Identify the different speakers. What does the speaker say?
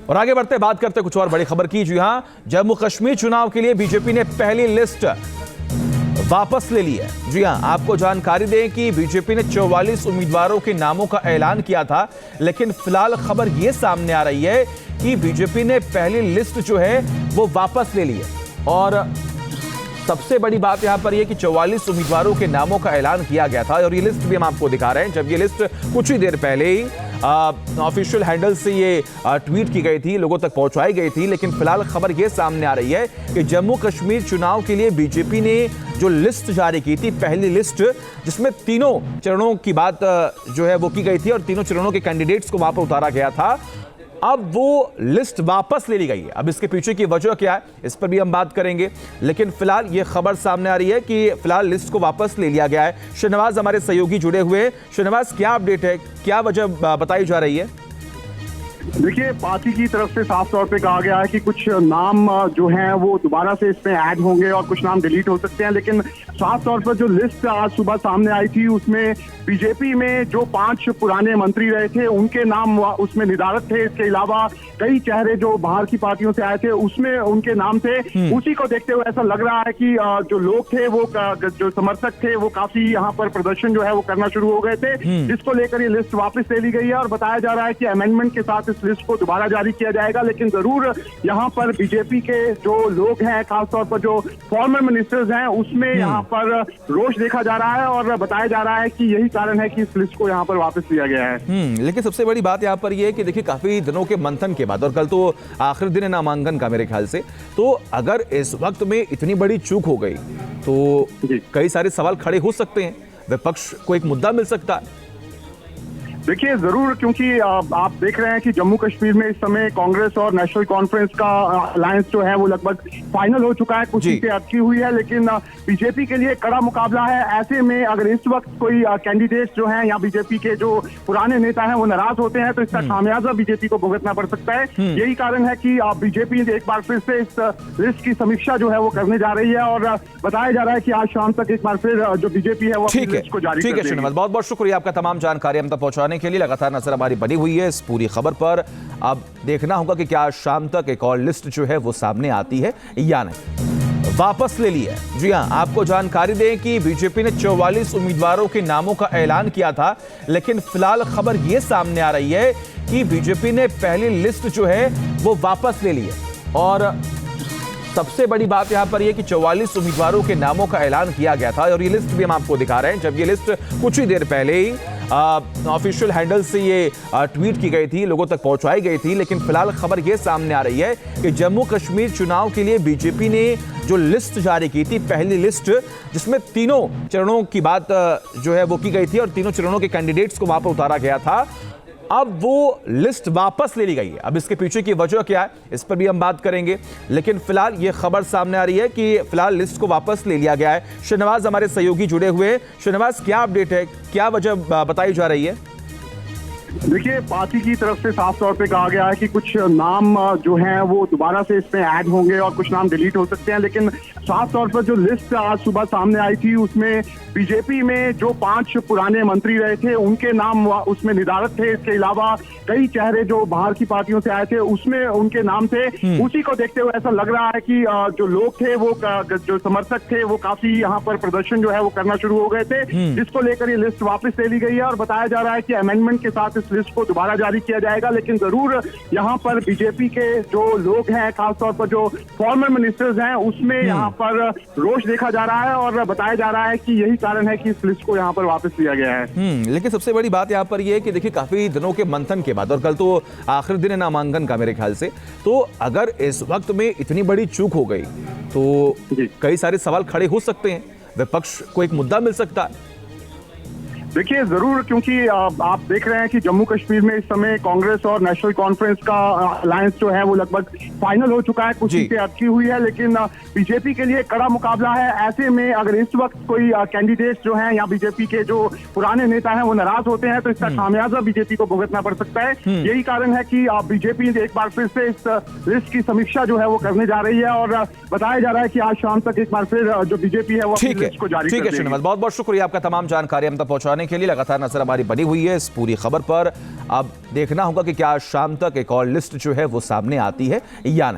Speaker 1: और आगे बढ़ते बात करते कुछ और बड़ी खबर की। जी हां, जम्मू कश्मीर चुनाव के लिए बीजेपी ने पहली लिस्ट वापस ले ली है। जी हां, आपको जानकारी दें कि बीजेपी ने 44 उम्मीदवारों के नामों का ऐलान किया था, लेकिन फिलहाल खबर यह सामने आ रही है कि बीजेपी ने पहली लिस्ट जो है वो वापस ले ली है। और सबसे बड़ी बात यहां पर यह कि 44 उम्मीदवारों के नामों का ऐलान किया गया था और ये लिस्ट भी हम आपको दिखा रहे हैं। जब ये लिस्ट कुछ ही देर पहले ही ऑफिशियल हैंडल से ये ट्वीट की गई थी, लोगों तक पहुंचाई गई थी, लेकिन फिलहाल खबर ये सामने आ रही है कि जम्मू कश्मीर चुनाव के लिए बीजेपी ने जो लिस्ट जारी की थी, पहली लिस्ट जिसमें तीनों चरणों की बात जो है वो की गई थी और तीनों चरणों के कैंडिडेट्स को वहां पर उतारा गया था, अब वो लिस्ट वापस ले ली गई है। अब इसके पीछे की वजह क्या है, इस पर भी हम बात करेंगे, लेकिन फिलहाल ये खबर सामने आ रही है कि फिलहाल लिस्ट को वापस ले लिया गया है। शहनवाज हमारे सहयोगी जुड़े हुए हैं। शहनवाज, क्या अपडेट है, क्या वजह बताई जा रही है?
Speaker 2: देखिए, पार्टी की तरफ से साफ तौर पे कहा गया है कि कुछ नाम जो हैं वो दोबारा से इसमें ऐड होंगे और कुछ नाम डिलीट हो सकते हैं, लेकिन साफ तौर पर जो लिस्ट आज सुबह सामने आई थी उसमें बीजेपी में जो 5 पुराने मंत्री रहे थे उनके नाम उसमें निर्धारित थे। इसके अलावा कई चेहरे जो बाहर की पार्टियों से आए थे उसमें उनके नाम थे। उसी को देखते हुए ऐसा लग रहा है कि जो लोग थे वो जो समर्थक थे वो काफी यहाँ पर प्रदर्शन जो है वो करना शुरू हो गए थे, जिसको लेकर ये लिस्ट वापस ले ली गई है और बताया जा रहा है कि अमेंडमेंट के साथ इस लिस्ट को दोबारा जारी किया जाएगा। लेकिन जरूर यहाँ पर बीजेपी के जो लोग हैं, खासतौर पर जो फॉर्मर मिनिस्टर्स हैं, उसमें यहाँ पर रोष देखा जा रहा है और बताया जा रहा है कि यही कारण है कि इस लिस्ट को यहाँ पर वापस लिया गया है।
Speaker 1: लेकिन सबसे बड़ी बात यहाँ पर यह है कि देखिए, काफी दिनों के मंथन के बाद, और कल तो आखिरी दिन है नामांकन का मेरे ख्याल से, तो अगर इस वक्त में इतनी बड़ी चूक हो गई तो कई सारे सवाल खड़े हो सकते हैं, विपक्ष को एक मुद्दा मिल सकता है।
Speaker 2: देखिए, जरूर, क्योंकि आप देख रहे हैं कि जम्मू कश्मीर में इस समय कांग्रेस और नेशनल कॉन्फ्रेंस का अलायंस जो है वो लगभग फाइनल हो चुका है, कुछ सीटें अटकी हुई है, लेकिन बीजेपी के लिए कड़ा मुकाबला है। ऐसे में अगर इस वक्त कोई कैंडिडेट्स जो हैं या बीजेपी के जो पुराने नेता हैं वो नाराज होते हैं तो इसका खामियाजा बीजेपी को भुगतना पड़ सकता है। यही कारण है कि बीजेपी एक बार फिर से इस लिस्ट की समीक्षा जो है वो करने जा रही है और बताया जा रहा है कि आज शाम तक एक बार फिर जो बीजेपी है वो अपनी लिस्ट को जारी कर देगी।
Speaker 1: बहुत बहुत शुक्रिया आपका तमाम जानकारी हम तक पहुंचाने के लिए। लगातार नजर हमारी बनी हुई है इस पूरी खबर पर। अब देखना होगा कि क्या शाम तक एक और लिस्ट जो है वो सामने आती है या नहीं। वापस ले ली है। जी हां, आपको जानकारी दें कि बीजेपी ने 44 उम्मीदवारों के नामों का ऐलान किया था, लेकिन फिलहाल खबर यह सामने आ रही है कि बीजेपी ने पहली लिस्ट जो है वो वापस ले ली है। और सबसे बड़ी बात यहां पर यह कि 44 उम्मीदवारों के नामों का ऐलान किया गया था और ये लिस्ट भी हम आपको दिखा रहे हैं। जब ये लिस्ट कुछ ही देर पहले ही ऑफिशियल हैंडल से ये ट्वीट की गई थी, लोगों तक पहुंचाई गई थी, लेकिन फिलहाल खबर ये सामने आ रही है कि जम्मू कश्मीर चुनाव के लिए बीजेपी ने जो लिस्ट जारी की थी, पहली लिस्ट जिसमें तीनों चरणों की बात जो है वो की गई थी और तीनों चरणों के कैंडिडेट्स को वहां पर उतारा गया था, अब वो लिस्ट वापस ले ली गई है। अब इसके पीछे की वजह क्या है, इस पर भी हम बात करेंगे, लेकिन फिलहाल ये खबर सामने आ रही है कि फिलहाल लिस्ट को वापस ले लिया गया है। शहनवाज हमारे सहयोगी जुड़े हुए हैं। शहनवाज, क्या अपडेट है, क्या वजह बताई जा रही है?
Speaker 2: देखिए, पार्टी की तरफ से साफ तौर पे कहा गया है कि कुछ नाम जो हैं वो दोबारा से इसमें ऐड होंगे और कुछ नाम डिलीट हो सकते हैं, लेकिन साफ तौर पर जो लिस्ट आज सुबह सामने आई थी उसमें बीजेपी में जो 5 पुराने मंत्री रहे थे उनके नाम उसमें निर्धारित थे। इसके अलावा कई चेहरे जो बाहर की पार्टियों से आए थे उसमें उनके नाम थे। उसी को देखते हुए ऐसा लग रहा है कि जो लोग थे वो जो समर्थक थे वो काफी यहाँ पर प्रदर्शन जो है वो करना शुरू हो गए थे, जिसको लेकर ये लिस्ट वापस ले ली गई है और बताया जा रहा है कि अमेंडमेंट के साथ इस लिस्ट को दोबारा जारी किया जाएगा। लेकिन जरूर यहाँ पर बीजेपी के जो लोग हैं, खासतौर पर जो फॉर्मर मिनिस्टर्स हैं, उसमें यहाँ पर रोष देखा जा रहा है और बताया जा रहा है कि यही कारण है कि इस लिस्ट को यहाँ पर वापस लिया गया है।
Speaker 1: लेकिन सबसे बड़ी बात यहाँ पर यह है कि देखिए, काफी दिनों के मंथन के बाद, और कल तो आखिरी दिन है नामांकन का मेरे ख्याल से, तो अगर इस वक्त में इतनी बड़ी चूक हो गई तो कई सारे सवाल खड़े हो सकते हैं, विपक्ष को एक मुद्दा मिल सकता है।
Speaker 2: देखिए, जरूर, क्योंकि आप देख रहे हैं कि जम्मू कश्मीर में इस समय कांग्रेस और नेशनल कॉन्फ्रेंस का अलायंस जो है वो लगभग फाइनल हो चुका है, कुछ सीटें अटकी हुई है, लेकिन बीजेपी के लिए कड़ा मुकाबला है। ऐसे में अगर इस वक्त कोई कैंडिडेट्स जो हैं या बीजेपी के जो पुराने नेता हैं वो नाराज होते हैं तो इसका खामियाजा बीजेपी को भुगतना पड़ सकता है। यही कारण है कि बीजेपी एक बार फिर से इस लिस्ट की समीक्षा जो है वो करने जा रही है और बताया जा रहा है कि आज शाम तक एक बार फिर जो बीजेपी है वो अपनी लिस्ट को जारी कर देगी।
Speaker 1: बहुत बहुत शुक्रिया आपका तमाम जानकारी हम तक पहुंचाने पहुंचाने के लिए लगातार नजर हमारी बनी हुई है इस पूरी खबर पर। अब देखना होगा कि क्या शाम तक एक और लिस्ट जो है वो सामने आती है या नहीं।